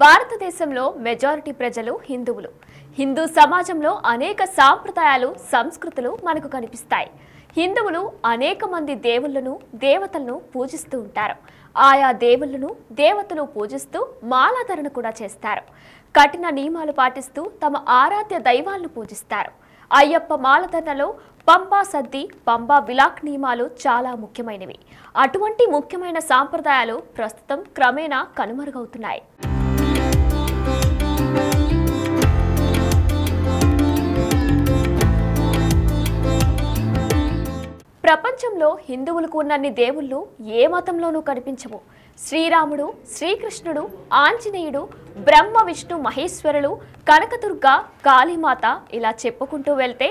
భారతదేశంలో మెజారిటీ ప్రజలు హిందువులు. హిందూ సమాజంలో అనేక సాంప్రదాయాలు, సంస్కృతులు మనకు కనిపిస్తాయి. హిందువులు అనేక మంది దేవుళ్ళను, దేవతలను పూజిస్తూ ఉంటారు. ఆయా దేవుళ్ళను, దేవతలు పూజిస్తూ మాలాధరణ కూడా చేస్తారు. కఠిన నియమాలు పాటిస్తూ తమ ఆరాధ్య దైవాలను పూజిస్తారు. అయ్యప్ప మాలధరణలో పంబా సద్ది, పంబా విలాక్ నియమాలు చాలా ముఖ్యమైనవి. అటువంటి ముఖ్యమైన సాంప్రదాయాలు ప్రస్తుతం క్రమేణా కనుమరుగవుతున్నాయి. ప్రపంచంలో హిందువులకు ఉన్నన్ని దేవుళ్ళు ఏ మతంలోనూ కనిపించవు. శ్రీరాముడు, శ్రీకృష్ణుడు, ఆంజనేయుడు, బ్రహ్మ, విష్ణు, మహేశ్వరులు, కనకదుర్గ, కాళీమాత ఇలా చెప్పుకుంటూ వెళ్తే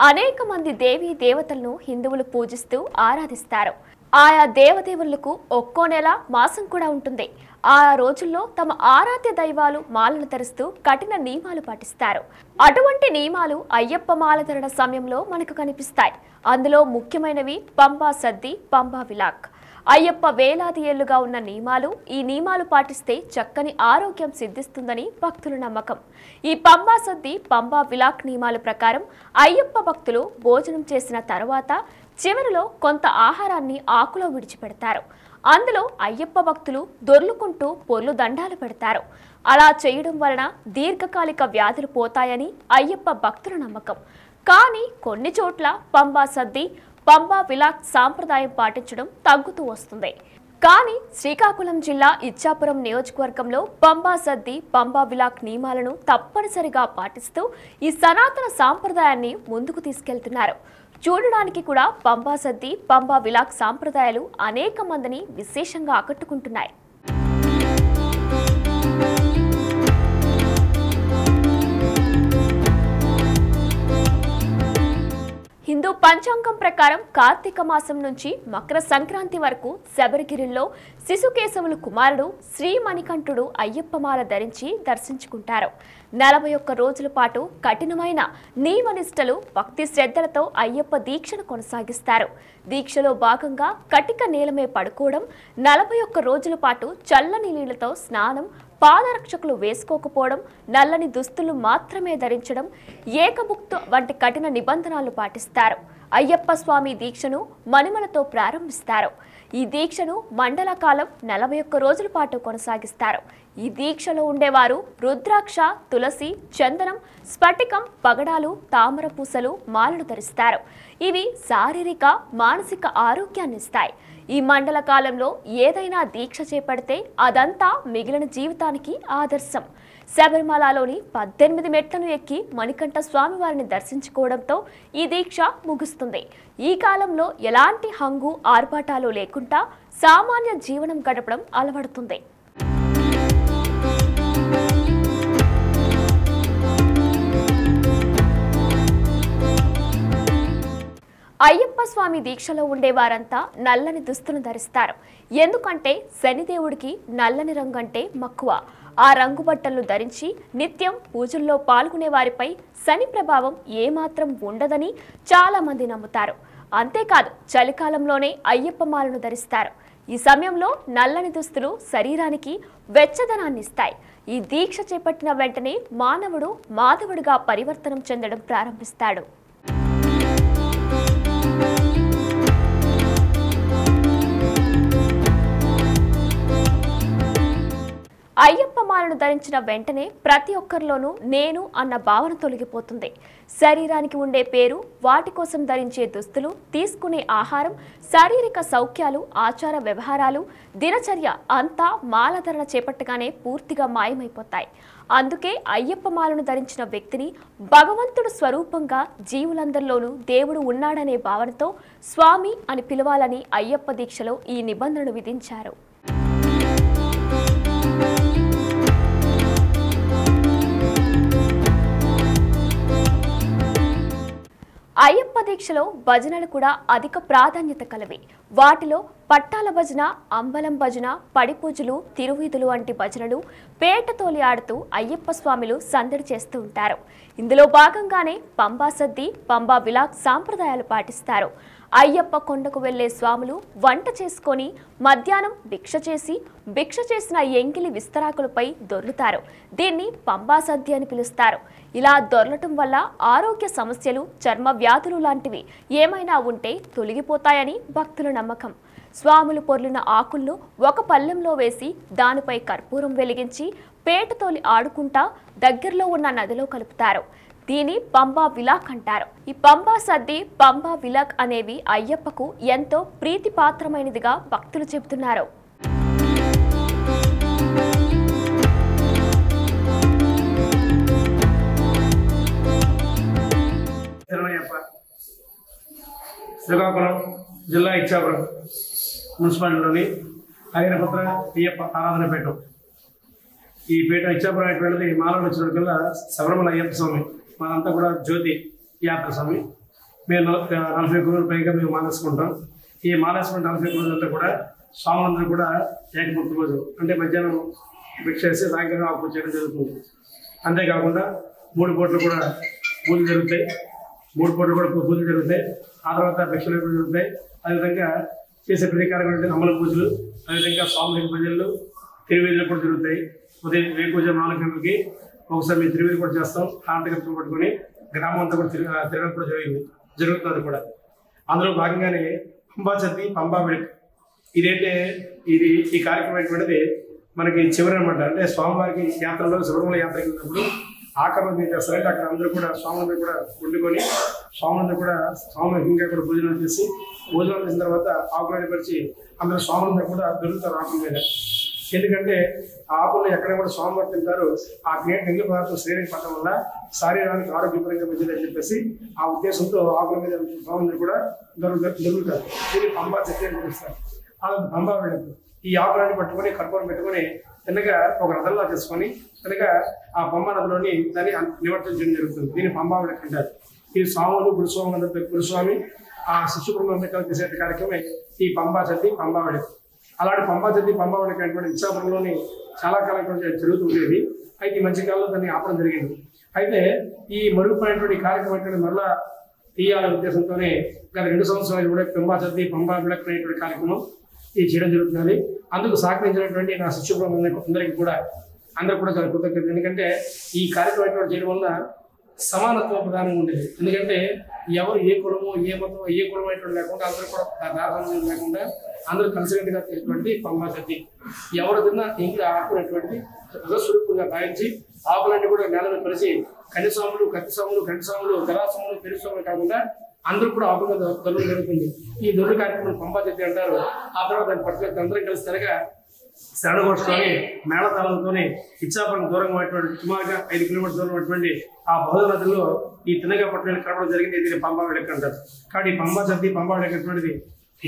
అనేక మంది దేవీ దేవతలను హిందువులు పూజిస్తూ ఆరాధిస్తారు. ఆయా దేవదేవులకు ఒక్కో నెల, మాసం కూడా ఉంటుంది. ఆ రోజుల్లో తమ ఆరాధ్య దైవాలు మాలను ధరిస్తూ కఠిన నియమాలు పాటిస్తారు. అటువంటి నియమాలు అయ్యప్ప మాలధరణ సమయంలో మనకు కనిపిస్తాయి. అందులో ముఖ్యమైనవి పంబా సద్ది, పంబా విలాక్. అయ్యప్ప వేలాది ఏళ్లుగా ఉన్న నియమాలు. ఈ నియమాలు పాటిస్తే చక్కని ఆరోగ్యం సిద్ధిస్తుందని భక్తుల నమ్మకం. ఈ పంబా సద్ది, పంబా విలాక్ నియమాల ప్రకారం అయ్యప్ప భక్తులు భోజనం చేసిన తర్వాత చివరిలో కొంత ఆహారాన్ని ఆకులో విడిచిపెడతారు. అందులో అయ్యప్ప భక్తులు దొర్లుకుంటూ పొర్లు దండాలు పెడతారు. అలా చేయడం వలన దీర్ఘకాలిక వ్యాధులు పోతాయని అయ్యప్ప భక్తుల నమ్మకం. కానీ కొన్ని చోట్ల పంబా సద్ది, పంబా విలాక్ సాంప్రదాయం పాటించడం తగ్గుతూ వస్తుంది. కానీ శ్రీకాకుళం జిల్లా ఇచ్చాపురం నియోజకవర్గంలో పంబా సద్ది, పంబా విలాక్ నియమాలను తప్పనిసరిగా పాటిస్తూ ఈ సనాతన సాంప్రదాయాన్ని ముందుకు తీసుకెళ్తున్నారు. చూడడానికి కూడా పంబా సద్ది, పంబా విలాక్ సాంప్రదాయాలు అనేక మందిని విశేషంగా ఆకట్టుకుంటున్నాయి. హిందూ పంచాంగం ప్రకారం కార్తీక మాసం నుంచి మకర సంక్రాంతి వరకు శబరిగిరిలో శిశుకేశవులు కుమారుడు శ్రీ మణికంఠుడు అయ్యప్పమాల ధరించి దర్శించుకుంటారు. 41 రోజుల పాటు కఠినమైన నియమనిష్టలు, భక్తి శ్రద్ధలతో అయ్యప్ప దీక్షను కొనసాగిస్తారు. దీక్షలో భాగంగా కటిక నేలమే పడుకోవడం, 41 రోజుల పాటు చల్లని నీళ్లతో స్నానం, పాదరక్షకులు వేసుకోకపోవడం, నల్లని దుస్తులు మాత్రమే ధరించడం, ఏకభుక్తు వంటి కఠిన నిబంధనలు పాటిస్తారు. అయ్యప్ప స్వామి దీక్షను మణిమలతో ప్రారంభిస్తారు. ఈ దీక్షను మండల కాలం 41 రోజుల పాటు కొనసాగిస్తారు. ఈ దీక్షలో ఉండేవారు రుద్రాక్ష, తులసి, చందనం, స్ఫటికం, పగడాలు, తామర పూసలు, మాలలు ధరిస్తారు. ఇవి శారీరక, మానసిక ఆరోగ్యాన్ని ఇస్తాయి. ఈ మండల కాలంలో ఏదైనా దీక్ష చేపడితే అదంతా మిగిలిన జీవితానికి ఆదర్శం. శబరిమలలోని 18 మెట్లను ఎక్కి మణికంఠ స్వామివారిని దర్శించుకోవడంతో ఈ దీక్ష ముగుస్తుంది. ఈ కాలంలో ఎలాంటి హంగు, ఆర్భాటాలు లేకుండా సామాన్య జీవనం గడపడం అలవడుతుంది. అయ్యప్ప స్వామి దీక్షలో ఉండేవారంతా నల్లని దుస్తులు ధరిస్తారు. ఎందుకంటే శనిదేవుడికి నల్లని రంగు అంటే మక్కువ. ఆ రంగు బట్టలను ధరించి నిత్యం పూజల్లో పాల్గొనే వారిపై శని ప్రభావం ఏమాత్రం ఉండదని చాలా మంది నమ్ముతారు. అంతేకాదు, చలికాలంలోనే అయ్యప్ప మాలను ధరిస్తారు. ఈ సమయంలో నల్లని దుస్తులు శరీరానికి వెచ్చదనాన్ని ఇస్తాయి. ఈ దీక్ష చేపట్టిన వెంటనే మానవుడు మాధవుడిగా పరివర్తనం చెందడం ప్రారంభిస్తాడు. అయ్యప్ప మాలను ధరించిన వెంటనే ప్రతి ఒక్కరిలోనూ నేను అన్న భావన తొలగిపోతుంది. శరీరానికి ఉండే పేరు, వాటి కోసం ధరించే దుస్తులు, తీసుకునే ఆహారం, శారీరక సౌఖ్యాలు, ఆచార వ్యవహారాలు, దినచర్య అంతా మాలధరణ చేపట్టగానే పూర్తిగా మాయమైపోతాయి. అందుకే అయ్యప్ప మాలను ధరించిన వ్యక్తిని భగవంతుడు స్వరూపంగా, జీవులందరిలోనూ దేవుడు ఉన్నాడనే భావనతో స్వామి అని పిలవాలని అయ్యప్ప దీక్షలో ఈ నిబంధనలు విధించారు. అయ్యప్ప దీక్షలో భజనలు కూడా అధిక ప్రాధాన్యత కలవి. వాటిలో పట్టాల భజన, అంబలం భజన, పడిపూజలు, తిరువీధులు వంటి భజనలు పేటతోలి ఆడుతూ అయ్యప్ప స్వామిలు సందడి చేస్తూ ఉంటారు. ఇందులో భాగంగానే పంబా సద్ది, పంబా విలాక్ సాంప్రదాయాలు పాటిస్తారు. అయ్యప్ప కొండకు వెళ్లే స్వాములు వంట చేసుకొని మధ్యాహ్నం భిక్ష చేసిన ఎంగిలి విస్తరాకులపై దొర్లుతారు. దీన్ని పంబా సద్ది అని పిలుస్తారు. ఇలా దొర్లటం వల్ల ఆరోగ్య సమస్యలు, చర్మ వ్యాధులు లాంటివి ఏమైనా ఉంటే తొలగిపోతాయని భక్తుల నమ్మకం. స్వాములు పొర్లిన ఆకులను ఒక పళ్ళెంలో వేసి దానిపై కర్పూరం వెలిగించి పేటతోలి ఆడుకుంటా దగ్గరలో ఉన్న నదిలో కలుపుతారు. దీని పంబా విలాక్ అంటారు. ఈ పంబా సద్ది, పంబా విలాక్ అనేవి అయ్యప్పకు ఎంతో ప్రీతిపాత్రమైనదిగా భక్తులు చెబుతున్నారు. శ్రీకాకుళం జిల్లా ఇచ్చాపురం మున్సిపాలిటీలోని అయ్యనపత్ర అయ్యప్ప ఆరాధన పీఠం. ఈ పీఠం ఇచ్చాపురం అనేటువంటిది మాలలో వచ్చినకల్లా శబరిమల అయ్యప్ప స్వామి, మనంతా కూడా జ్యోతి యాత్ర స్వామి. మేము 40 రోజుల పైగా మేము మాలేసుకుంటాం. ఈ మాలేసుకున్న 40 రోజులంతా కూడా స్వాములందరూ కూడా ఏకముక్తి రోజు అంటే మధ్యాహ్నం భిక్ష చేసి సాయంకాలం ఆకు చేయడం జరుగుతుంది. అంతేకాకుండా 3 పూటలు కూడా పూజలు జరుగుతాయి. 3 పూటలు కూడా పూజలు జరుగుతాయి. ఆ తర్వాత భిక్షలు కూడా జరుగుతాయి. అదేవిధంగా చేసే ప్రతీకారం అమల పూజలు, అదేవిధంగా స్వామి పూజలు, తిరువేదులు కూడా జరుగుతాయి. ఉదయం వేకుజ 4 గంటలకి ఒకసారి మేము తిరువేది కూడా చేస్తాం. ఆంటకత్వం పట్టుకొని గ్రామం అంతా కూడా తిరగడం కూడా జరుగుతుంది కూడా. అందులో భాగంగానే పంబా సద్ది, పంబా విలాక్ ఇదేంటే ఈ కార్యక్రమం అనేటువంటిది మనకి చివరి అనమాట. అంటే స్వామివారికి యాత్రలో శబరిమల యాత్రకి వెళ్ళినప్పుడు ఆకరణ ఏం చేస్తారంటే అక్కడ అందరూ కూడా స్వాములందరూ కూడా వండుకొని స్వాములందరూ కూడా ఇంకా కూడా భోజనాలు చేసి భోజనాలు చేసిన తర్వాత ఆకులు పరిచి అందరూ స్వాములందరూ కూడా దొరుకుతారు ఆకుల మీద. ఎందుకంటే ఆ ఆకులు ఎక్కడ కూడా స్వామివారు తింటారు. ఆ నీళ్ళ పదార్థం శరీరానికి పట్టడం వల్ల శారీరానికి ఆరోగ్యపరంగా మంచిదని చెప్పేసి ఆ ఉద్దేశంతో ఆకుల మీద స్వాములందరూ కూడా దొరుకుతారు. దీన్ని పంబా సద్ది అని పిలుస్తారు. అలా పంబా విలాక్ ఈ ఆకులన్నీ పట్టుకొని కర్పూరం పెట్టుకొని తిన్నగా ఒక రథంలో చేసుకొని తిన్నగా ఆ పంబా నదిలోని దాన్ని నిమజ్జనం చేయడం జరుగుతుంది. దీన్ని పంబా విలాక్ అంటారు. ఈ స్వాములు గురుస్వామి ఆ శిశుప్రబంధకాలు చేసే కార్యక్రమమే ఈ పంబా సద్ది, పంబా విలాక్. అలాంటి పంబా సద్ది, పంబా విలాక్ అనేటువంటి ఇచ్చాపురంలోని చాలా కాలం జరుగుతుండేది. అయితే ఈ మధ్యకాలంలో దాన్ని ఆపడం జరిగింది. అయితే ఈ మరుగుపడినటువంటి కార్యక్రమం మళ్ళా తీయాలనే ఉద్దేశంతోనే గత 2 సంవత్సరాలు కూడా పంబా సద్ది, పంబా విలాక్ అనేటువంటి కార్యక్రమం చేయడం జరుగుతుంది. అందుకు సహకరించినటువంటి నా శిశుప్రబంధకులందరికీ కూడా అందరూ కూడా చాలా కృతజ్ఞత. ఎందుకంటే ఈ కార్యక్రమం చేయడం వల్ల సమానత్వ ప్రధానంగా ఉండేది. ఎందుకంటే ఎవరు ఏ కులమో ఏ మతం ఏ కులం అనేటువంటి లేకుండా అందరూ కూడా దాదాపు లేకుండా అందరూ కలిసికట్టుగా చేసినటువంటి పంబా సద్ది. ఎవరు తిన్నా ఇంకా ఆకున్నటువంటి స్వరూపంగా భావించి ఆకులన్నీ కూడా నేలను కలిసి కన్నిస్వాములు, కత్తిస్వాములు, గంటిస్వాములు, గలాస్వాములు, పెరుస్వాములు కాకుండా అందరూ కూడా ఆకుల మీద దొరలు జరుగుతుంది. ఈ దొర్లు కార్యక్రమం పంబా సద్ది అంటారు. ఆ తర్వాత దాన్ని పట్టుకొని అందరం కలిసి తినగా శరణఘోషతోని మేళతాళంతోనే ఇచ్చాపురం దూరంగా ఉన్నటువంటి సుమారుగా 5 కిలోమీటర్ల దూరం ఉన్నటువంటి ఆ బహుళ నదుల్లో ఈ తినగా పట్టణాన్ని కలపడం జరిగింది. దీన్ని పంబా విలాక్ అంటారు. కాబట్టి ఈ పంబా సద్ది, పంబా విలాక్ అనేటువంటిది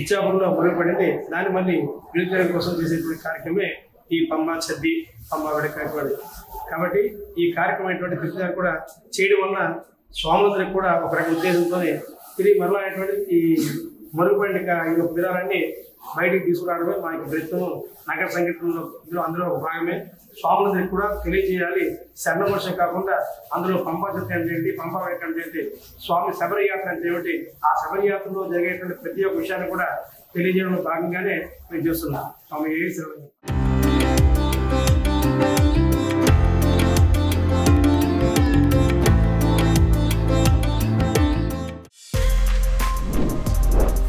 ఇచ్చాపురంలో ఉపయోగపడింది. దాన్ని మళ్ళీ విడుదల కోసం చేసేటువంటి కార్యక్రమే ఈ పంబా సద్ది, పంబా విలాక్ అనేటువంటిది. కాబట్టి ఈ కార్యక్రమం అనేటువంటి ప్రతిదాన్ని కూడా చేయడం వల్ల స్వాములందరికీ కూడా ఒక రకం ఉద్దేశంతోనే ఇది మరలా అనేటువంటి ఈ మరుగుపడిన ఈ యొక్క విధానాన్ని బయటికి తీసుకురావడమే మా యొక్క ప్రయత్నం. నగర సంఘటనలో అందులో ఒక భాగమే. స్వాములందరికీ కూడా తెలియజేయాలి. శరణఘోష కాకుండా అందులో పంబా సద్ది అంటే ఏంటి, పంబా విలాక్ అంటే ఏంటి, స్వామి శబరి యాత్ర అంటే ఏమిటి, ఆ శబరి యాత్రలో జరిగేటువంటి ప్రతి ఒక్క విషయాన్ని కూడా తెలియజేయడంలో భాగంగానే మేము చేస్తున్నాం. స్వామి శరణం.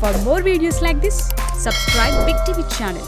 For more videos like this, subscribe Big TV channel.